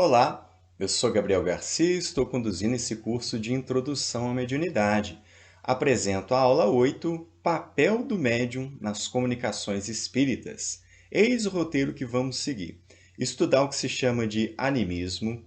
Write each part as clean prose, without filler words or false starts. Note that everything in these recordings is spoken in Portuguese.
Olá, eu sou Gabriel Garcia e estou conduzindo esse curso de Introdução à Mediunidade. Apresento a aula 8, Papel do Médium nas Comunicações Espíritas. Eis o roteiro que vamos seguir. Estudar o que se chama de animismo,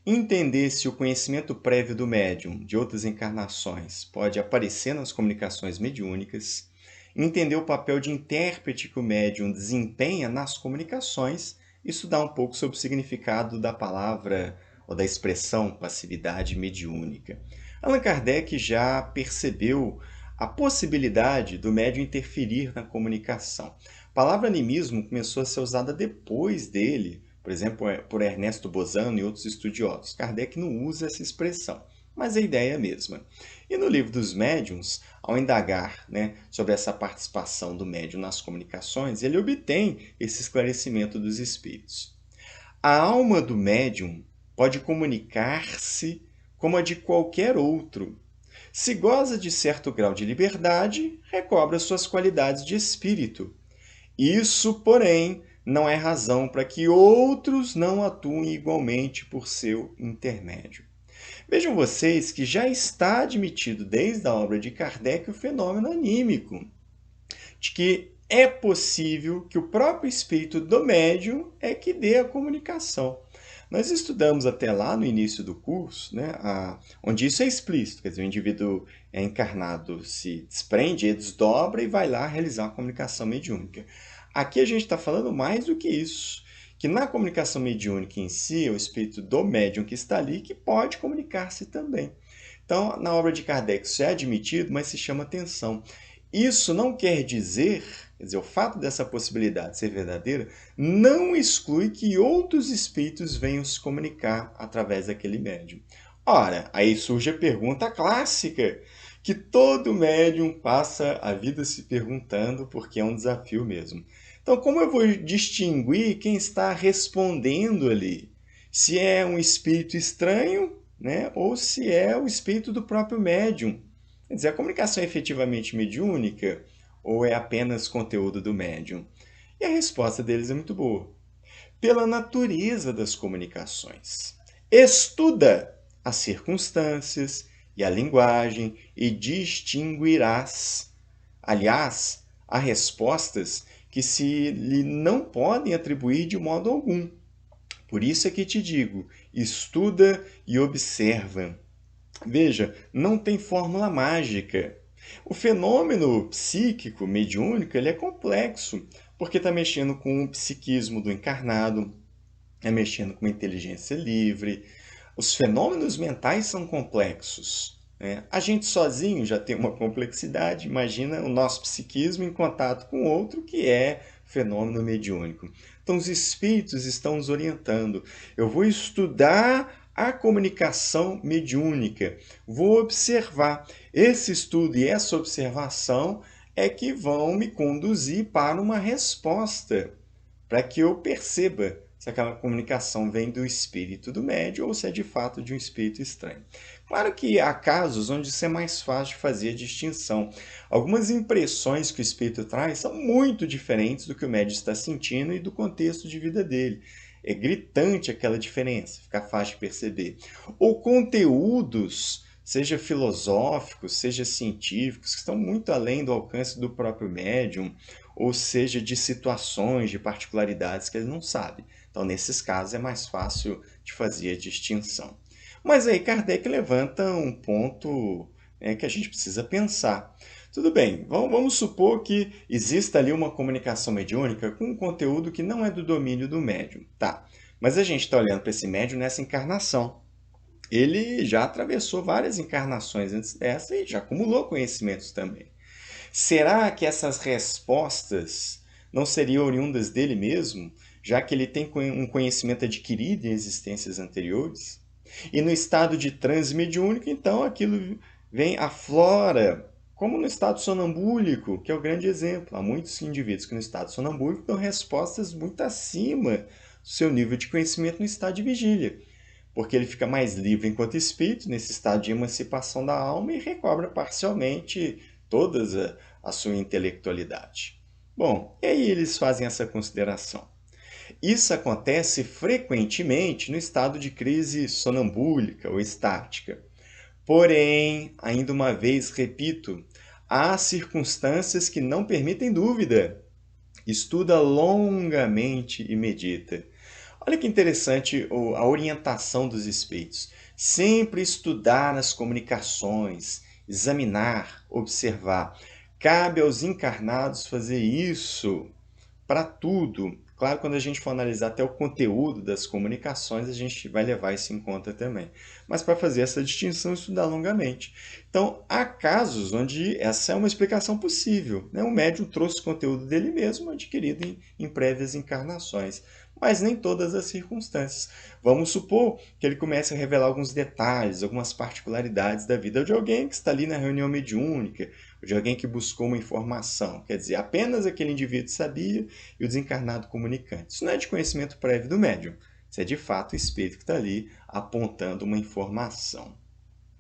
entender se o conhecimento prévio do médium de outras encarnações pode aparecer nas comunicações mediúnicas, entender o papel de intérprete que o médium desempenha nas comunicações e estudar um pouco sobre o significado da palavra ou da expressão passividade mediúnica. Allan Kardec já percebeu a possibilidade do médium interferir na comunicação. A palavra animismo começou a ser usada depois dele, por exemplo, por Ernesto Bozano e outros estudiosos. Kardec não usa essa expressão, mas a ideia é a mesma. E no livro dos médiuns, ao indagar sobre essa participação do médium nas comunicações, ele obtém esse esclarecimento dos espíritos. A alma do médium pode comunicar-se como a de qualquer outro. Se goza de certo grau de liberdade, recobra suas qualidades de espírito. Isso, porém, não é razão para que outros não atuem igualmente por seu intermédio. Vejam vocês que já está admitido desde a obra de Kardec o fenômeno anímico, de que é possível que o próprio espírito do médium é que dê a comunicação. Nós estudamos até lá no início do curso, onde isso é explícito, quer dizer, o indivíduo encarnado se desprende, desdobra e vai lá realizar a comunicação mediúnica. Aqui a gente está falando mais do que isso, que na comunicação mediúnica em si, é o espírito do médium que está ali que pode comunicar-se também. Então, na obra de Kardec isso é admitido, mas se chama atenção. Isso não quer dizer, o fato dessa possibilidade ser verdadeira, não exclui que outros espíritos venham se comunicar através daquele médium. Ora, aí surge a pergunta clássica, que todo médium passa a vida se perguntando, porque é um desafio mesmo. Então, como eu vou distinguir quem está respondendo ali? Se é um espírito estranho, ou se é o espírito do próprio médium? Quer dizer, a comunicação é efetivamente mediúnica ou é apenas conteúdo do médium? E a resposta deles é muito boa. Pela natureza das comunicações. Estuda as circunstâncias e a linguagem e distinguirás. Aliás, há respostas que se lhe não podem atribuir de modo algum. Por isso é que te digo, estuda e observa. Veja, não tem fórmula mágica. O fenômeno psíquico, mediúnico, ele é complexo, porque está mexendo com o psiquismo do encarnado, é mexendo com a inteligência livre. Os fenômenos mentais são complexos. A gente sozinho já tem uma complexidade, imagina o nosso psiquismo em contato com outro que é fenômeno mediúnico. Então os espíritos estão nos orientando. Eu vou estudar a comunicação mediúnica, vou observar. Esse estudo e essa observação é que vão me conduzir para uma resposta, para que eu perceba se aquela comunicação vem do espírito do médium ou se é de fato de um espírito estranho. Claro que há casos onde isso é mais fácil de fazer a distinção. Algumas impressões que o espírito traz são muito diferentes do que o médium está sentindo e do contexto de vida dele. É gritante aquela diferença, fica fácil de perceber. Ou conteúdos, seja filosóficos, seja científicos, que estão muito além do alcance do próprio médium, ou seja, de situações, de particularidades que ele não sabe. Então, nesses casos, é mais fácil de fazer a distinção. Mas aí Kardec levanta um ponto que a gente precisa pensar. Tudo bem, vamos supor que exista ali uma comunicação mediúnica com um conteúdo que não é do domínio do médium. Tá, mas a gente está olhando para esse médium nessa encarnação. Ele já atravessou várias encarnações antes dessa e já acumulou conhecimentos também. Será que essas respostas não seriam oriundas dele mesmo, já que ele tem um conhecimento adquirido em existências anteriores? E no estado de transe mediúnico, então, aquilo vem aflora, como no estado sonambúlico, que é o grande exemplo. Há muitos indivíduos que no estado sonambúlico dão respostas muito acima do seu nível de conhecimento no estado de vigília, porque ele fica mais livre enquanto espírito, nesse estado de emancipação da alma, e recobra parcialmente toda a sua intelectualidade. Bom, e aí eles fazem essa consideração. Isso acontece frequentemente no estado de crise sonambúlica ou estática. Porém, ainda uma vez repito, há circunstâncias que não permitem dúvida. Estuda longamente e medita. Olha que interessante a orientação dos espíritos. Sempre estudar as comunicações, examinar, observar. Cabe aos encarnados fazer isso para tudo. Claro, quando a gente for analisar até o conteúdo das comunicações, a gente vai levar isso em conta também. Mas para fazer essa distinção, estudar longamente. Então, há casos onde essa é uma explicação possível, né? O médium trouxe o conteúdo dele mesmo, adquirido em prévias encarnações, mas nem todas as circunstâncias. Vamos supor que ele comece a revelar alguns detalhes, algumas particularidades da vida de alguém que está ali na reunião mediúnica, de alguém que buscou uma informação. Quer dizer, apenas aquele indivíduo sabia e o desencarnado comunicante. Isso não é de conhecimento prévio do médium. Isso é de fato o espírito que está ali apontando uma informação.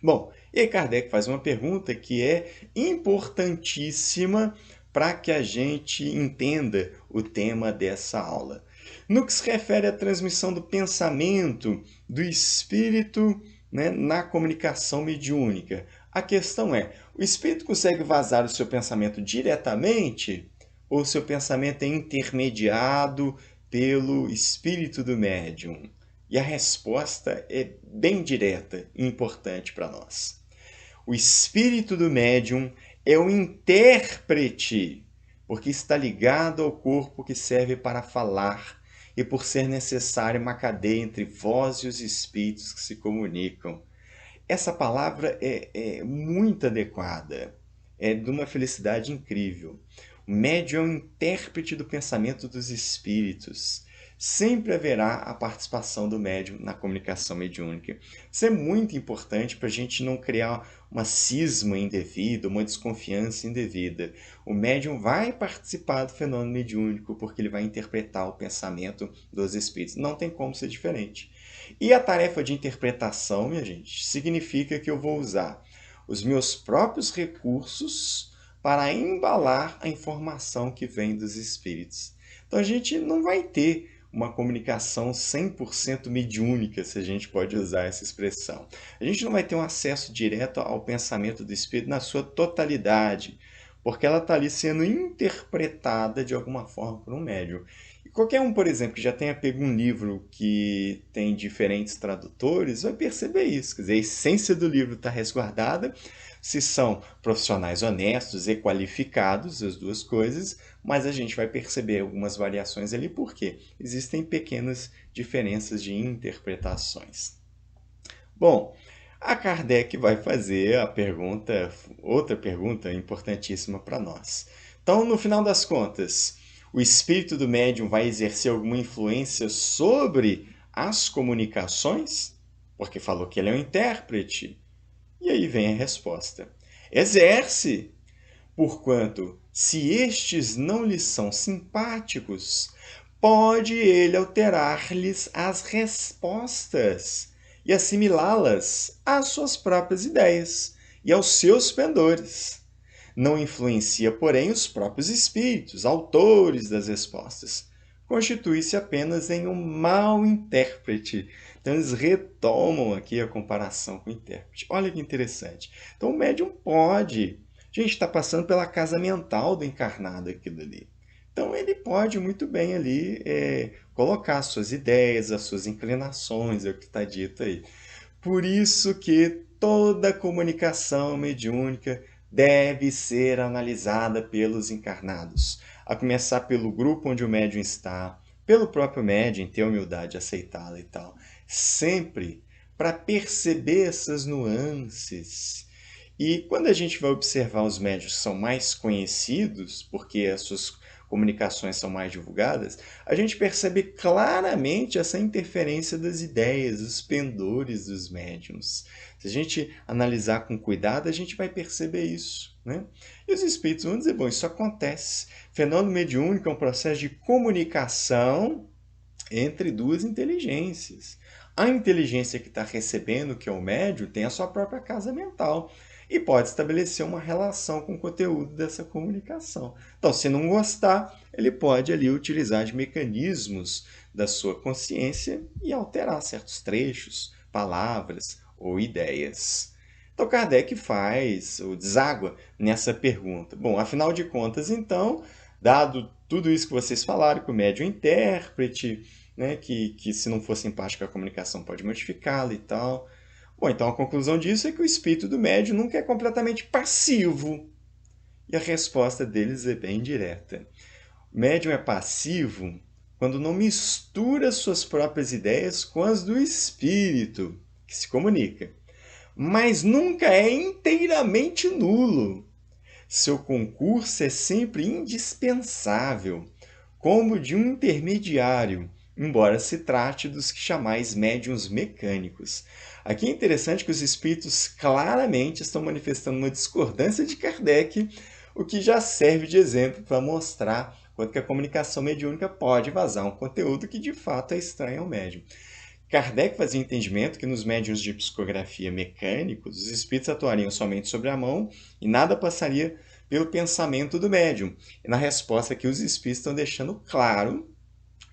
Bom, e aí Kardec faz uma pergunta que é importantíssima para que a gente entenda o tema dessa aula. No que se refere à transmissão do pensamento do espírito, né, na comunicação mediúnica, a questão é: o espírito consegue vazar o seu pensamento diretamente ou o seu pensamento é intermediado pelo espírito do médium? E a resposta é bem direta e importante para nós. O espírito do médium é o intérprete, porque está ligado ao corpo que serve para falar e por ser necessária uma cadeia entre vós e os espíritos que se comunicam. Essa palavra é muito adequada, é de uma felicidade incrível. O médium é o intérprete do pensamento dos espíritos. Sempre haverá a participação do médium na comunicação mediúnica. Isso é muito importante para a gente não criar uma cisma indevida, uma desconfiança indevida. O médium vai participar do fenômeno mediúnico porque ele vai interpretar o pensamento dos espíritos. Não tem como ser diferente. E a tarefa de interpretação, minha gente, significa que eu vou usar os meus próprios recursos para embalar a informação que vem dos espíritos. Então a gente não vai ter uma comunicação 100% mediúnica, se a gente pode usar essa expressão. A gente não vai ter um acesso direto ao pensamento do espírito na sua totalidade, porque ela está ali sendo interpretada de alguma forma por um médium. E qualquer um, por exemplo, que já tenha pego um livro que tem diferentes tradutores, vai perceber isso. Quer dizer, a essência do livro está resguardada, se são profissionais honestos e qualificados, as duas coisas, mas a gente vai perceber algumas variações ali porque existem pequenas diferenças de interpretações. Bom, a Kardec vai fazer a pergunta, outra pergunta importantíssima para nós. Então, no final das contas, o espírito do médium vai exercer alguma influência sobre as comunicações? Porque falou que ele é um intérprete. E aí vem a resposta: exerce, porquanto, se estes não lhes são simpáticos, pode ele alterar-lhes as respostas e assimilá-las às suas próprias ideias e aos seus pendores. Não influencia, porém, os próprios espíritos, autores das respostas. Constitui-se apenas em um mau intérprete. Então, eles retomam aqui a comparação com o intérprete. Olha que interessante. Então, o médium pode. A gente está passando pela casa mental do encarnado aquilo ali. Então, ele pode muito bem ali colocar as suas ideias, as suas inclinações, é o que está dito aí. Por isso que toda comunicação mediúnica deve ser analisada pelos encarnados, a começar pelo grupo onde o médium está, pelo próprio médium, ter humildade de aceitá-la e tal. Sempre para perceber essas nuances. E quando a gente vai observar os médiuns que são mais conhecidos, porque as suas comunicações são mais divulgadas, a gente percebe claramente essa interferência das ideias, os pendores dos médiuns. Se a gente analisar com cuidado, a gente vai perceber isso, né? E os espíritos vão dizer, bom, isso acontece. Fenômeno mediúnico é um processo de comunicação entre duas inteligências. A inteligência que está recebendo, que é o médium, tem a sua própria casa mental. e pode estabelecer uma relação com o conteúdo dessa comunicação. Então, se não gostar, ele pode ali utilizar de mecanismos da sua consciência e alterar certos trechos, palavras ou ideias. Então, Kardec faz o deságua nessa pergunta. Bom, afinal de contas, então, dado tudo isso que vocês falaram, que o médium é intérprete, né, que se não for simpático a comunicação pode modificá-la e tal. Bom, então a conclusão disso é que o espírito do médium nunca é completamente passivo. E a resposta deles é bem direta. O médium é passivo quando não mistura suas próprias ideias com as do espírito, que se comunica. Mas nunca é inteiramente nulo. Seu concurso é sempre indispensável, como de um intermediário, embora se trate dos que chamais médiuns mecânicos. Aqui é interessante que os espíritos claramente estão manifestando uma discordância de Kardec, o que já serve de exemplo para mostrar quanto que a comunicação mediúnica pode vazar um conteúdo que de fato é estranho ao médium. Kardec fazia entendimento que nos médiuns de psicografia mecânicos, os espíritos atuariam somente sobre a mão e nada passaria pelo pensamento do médium. E na resposta aqui, os espíritos estão deixando claro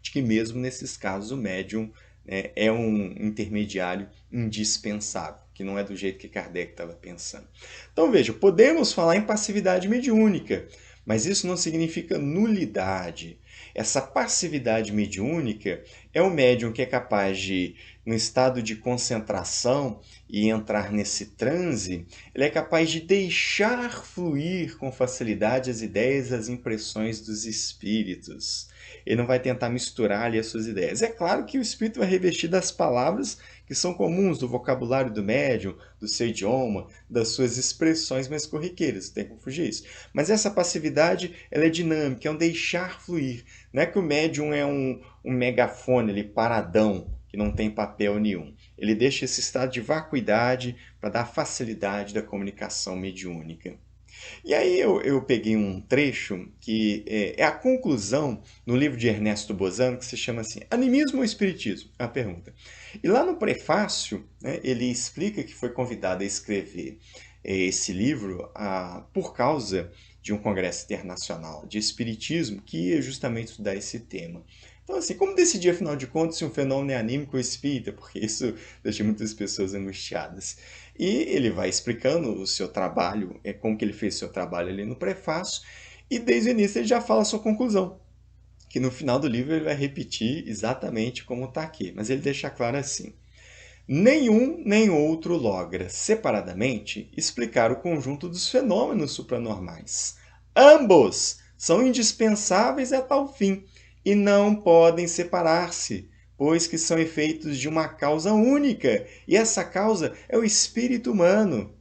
de que mesmo nesses casos o médium, né, é um intermediário indispensável, que não é do jeito que Kardec estava pensando. Então veja, podemos falar em passividade mediúnica, mas isso não significa nulidade. Essa passividade mediúnica é o médium que é capaz de, no estado de concentração e entrar nesse transe, ele é capaz de deixar fluir com facilidade as ideias, as impressões dos espíritos. Ele não vai tentar misturar ali as suas ideias. É claro que o espírito vai revestir das palavras que são comuns do vocabulário do médium, do seu idioma, das suas expressões mais corriqueiras, não tem como fugir isso. Mas essa passividade, ela é dinâmica, é um deixar fluir. Não é que o médium é um megafone ali, paradão, que não tem papel nenhum. Ele deixa esse estado de vacuidade para dar facilidade da comunicação mediúnica. E aí eu peguei um trecho que é a conclusão no livro de Ernesto Bozano, que se chama assim, Animismo ou Espiritismo? É a pergunta. E lá no prefácio, né, ele explica que foi convidado a escrever esse livro por causa de um congresso internacional de espiritismo que ia justamente estudar esse tema. Então, assim, como decidir, afinal de contas, se um fenômeno é anímico ou espírita? Porque isso deixa muitas pessoas angustiadas. E ele vai explicando o seu trabalho, como que ele fez o seu trabalho ali no prefácio, e desde o início ele já fala a sua conclusão, que no final do livro ele vai repetir exatamente como está aqui, mas ele deixa claro assim: nenhum nem outro logra, separadamente, explicar o conjunto dos fenômenos supranormais. Ambos são indispensáveis a tal fim e não podem separar-se, pois que são efeitos de uma causa única, e essa causa é o espírito humano.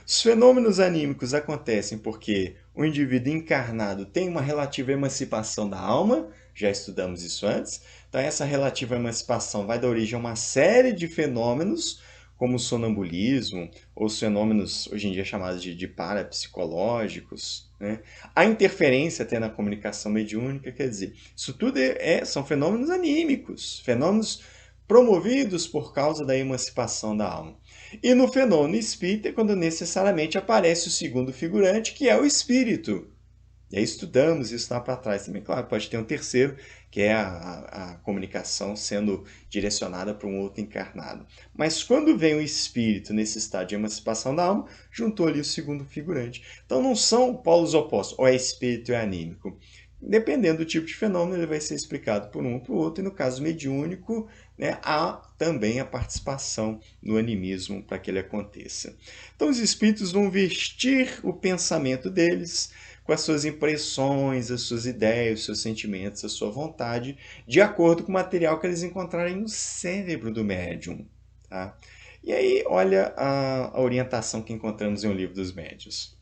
Os fenômenos anímicos acontecem porque o indivíduo encarnado tem uma relativa emancipação da alma, já estudamos isso antes. Então, essa relativa emancipação vai dar origem a uma série de fenômenos, como o sonambulismo, ou os fenômenos hoje em dia chamados de parapsicológicos, né? A interferência até na comunicação mediúnica, quer dizer, isso tudo são fenômenos anímicos, fenômenos promovidos por causa da emancipação da alma. E no fenômeno espírita é quando necessariamente aparece o segundo figurante, que é o espírito. E aí estudamos isso lá para trás também. Claro, pode ter um terceiro, que é a comunicação sendo direcionada para um outro encarnado. Mas quando vem o espírito nesse estado de emancipação da alma, juntou ali o segundo figurante. Então não são polos opostos, ou é espírito ou é anímico. Dependendo do tipo de fenômeno, ele vai ser explicado por um ou por outro, e no caso mediúnico, né, há também a participação no animismo para que ele aconteça. Então os espíritos vão vestir o pensamento deles com as suas impressões, as suas ideias, os seus sentimentos, a sua vontade, de acordo com o material que eles encontrarem no cérebro do médium. Tá? E aí, olha a orientação que encontramos em O Livro dos Médiuns.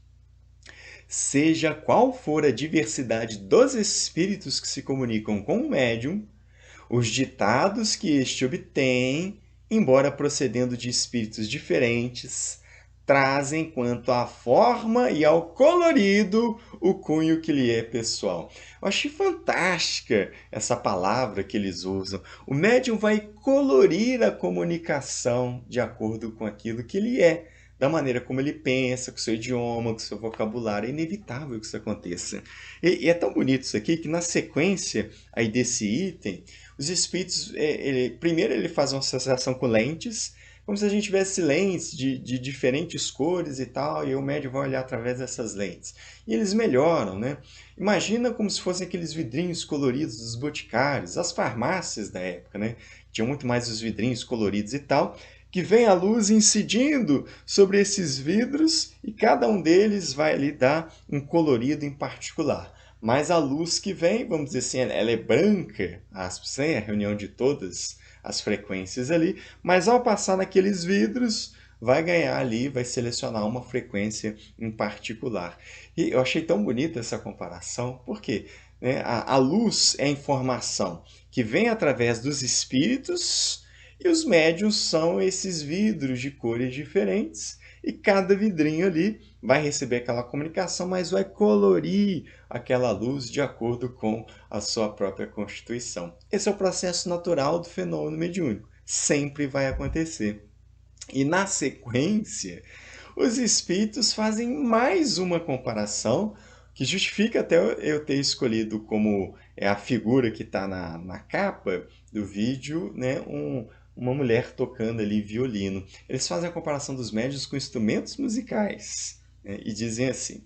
Seja qual for a diversidade dos espíritos que se comunicam com o médium, os ditados que este obtém, embora procedendo de espíritos diferentes, trazem quanto à forma e ao colorido o cunho que lhe é pessoal. Eu achei fantástica essa palavra que eles usam. O médium vai colorir a comunicação de acordo com aquilo que ele é. da maneira como ele pensa, com o seu idioma, com o seu vocabulário. É inevitável que isso aconteça. E é tão bonito isso aqui que na sequência aí desse item, os espíritos, primeiro ele faz uma associação com lentes, como se a gente tivesse lentes de diferentes cores e tal, e o médium vai olhar através dessas lentes. E eles melhoram, né? Imagina como se fossem aqueles vidrinhos coloridos dos boticários, as farmácias da época, né? Tinham muito mais os vidrinhos coloridos e tal, que vem a luz incidindo sobre esses vidros e cada um deles vai lhe dar um colorido em particular. Mas a luz que vem, vamos dizer assim, ela é branca, aspas, né? A reunião de todas as frequências ali, mas ao passar naqueles vidros, vai ganhar ali, vai selecionar uma frequência em particular. E eu achei tão bonita essa comparação, porque né, a luz é a informação que vem através dos espíritos e os médiuns são esses vidros de cores diferentes e cada vidrinho ali vai receber aquela comunicação, mas vai colorir aquela luz de acordo com a sua própria constituição. Esse é o processo natural do fenômeno mediúnico. Sempre vai acontecer. E na sequência, os espíritos fazem mais uma comparação que justifica até eu ter escolhido como a figura que está na capa do vídeo, né, uma mulher tocando ali violino. Eles fazem a comparação dos médiuns com instrumentos musicais, né, e dizem assim: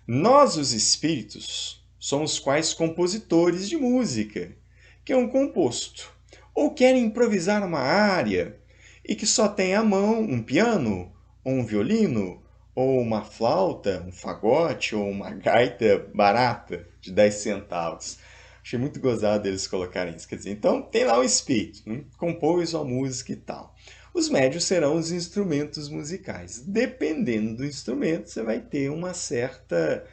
nós, os espíritos, somos quais compositores de música, que é um composto, ou querem improvisar uma área e que só tem à mão um piano, ou um violino, ou uma flauta, um fagote, ou uma gaita barata de 10 centavos. Achei muito gozado eles colocarem isso. Quer dizer, então tem lá o espírito, compôs uma música e tal. Os médios serão os instrumentos musicais. Dependendo do instrumento, você vai ter uma certa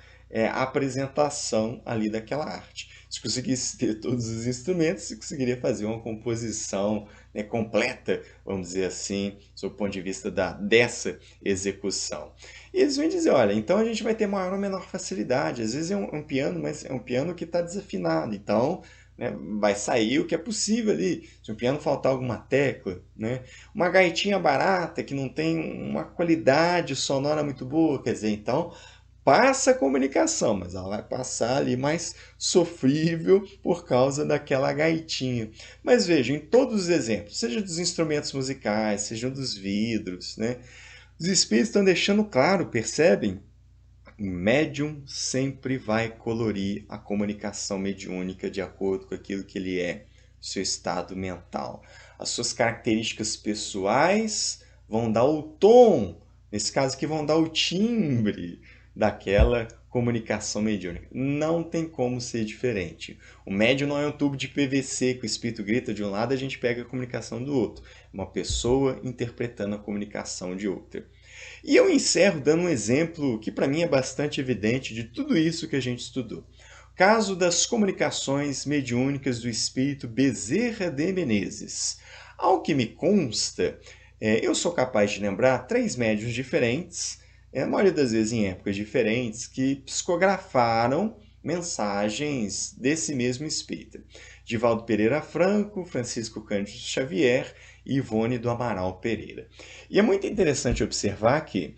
apresentação ali daquela arte. Se conseguisse ter todos os instrumentos, você conseguiria fazer uma composição, né, completa, vamos dizer assim, sob o ponto de vista dessa execução. E eles vêm dizer, olha, então a gente vai ter maior ou menor facilidade. Às vezes é um piano, mas é um piano que está desafinado. Então, né, vai sair o que é possível ali. Se o piano faltar alguma tecla, né? Uma gaitinha barata que não tem uma qualidade sonora muito boa, quer dizer, então passa a comunicação, mas ela vai passar ali mais sofrível por causa daquela gaitinha. Mas veja, em todos os exemplos, seja dos instrumentos musicais, seja dos vidros, né? Os espíritos estão deixando claro, percebem? O médium sempre vai colorir a comunicação mediúnica de acordo com aquilo que ele é, seu estado mental. As suas características pessoais vão dar o tom, nesse caso aqui vão dar o timbre daquela comunicação mediúnica. Não tem como ser diferente. O médium não é um tubo de PVC que o espírito grita de um lado e a gente pega a comunicação do outro. É uma pessoa interpretando a comunicação de outra. E eu encerro dando um exemplo que para mim é bastante evidente de tudo isso que a gente estudou. O caso das comunicações mediúnicas do espírito Bezerra de Menezes. Ao que me consta, eu sou capaz de lembrar 3 médiuns diferentes, a maioria das vezes em épocas diferentes, que psicografaram mensagens desse mesmo espírito. Divaldo Pereira Franco, Francisco Cândido Xavier e Ivone do Amaral Pereira. E é muito interessante observar que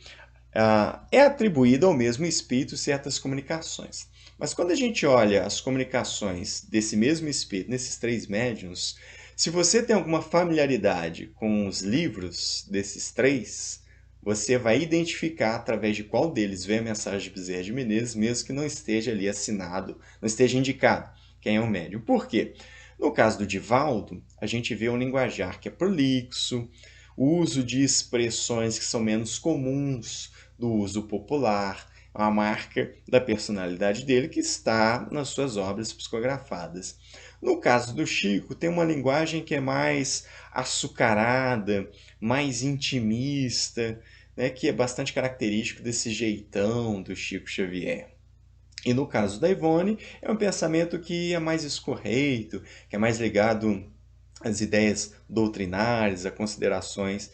é atribuído ao mesmo espírito certas comunicações. Mas quando a gente olha as comunicações desse mesmo espírito, nesses 3 médiuns, se você tem alguma familiaridade com os livros desses 3, você vai identificar através de qual deles vem a mensagem de Bezerra de Menezes, mesmo que não esteja ali assinado, não esteja indicado quem é o médium. Por quê? No caso do Divaldo, a gente vê um linguajar que é prolixo, o uso de expressões que são menos comuns do uso popular, a marca da personalidade dele que está nas suas obras psicografadas. No caso do Chico, tem uma linguagem que é mais açucarada, mais intimista, né, que é bastante característico desse jeitão do Chico Xavier. E no caso da Ivone, é um pensamento que é mais escorreito, que é mais ligado às ideias doutrinárias, a considerações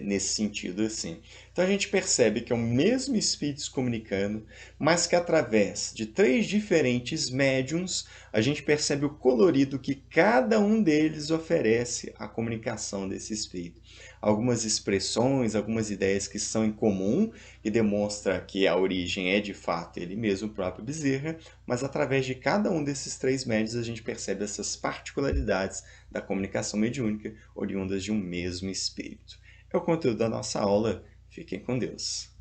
nesse sentido assim. Então a gente percebe que é o mesmo espírito se comunicando, mas que através de três diferentes médiums, a gente percebe o colorido que cada um deles oferece à comunicação desse espírito. Algumas expressões, algumas ideias que são em comum, que demonstra que a origem é de fato ele mesmo, o próprio Bezerra, mas através de cada um desses três médios a gente percebe essas particularidades da comunicação mediúnica oriundas de um mesmo espírito. É o conteúdo da nossa aula. Fiquem com Deus.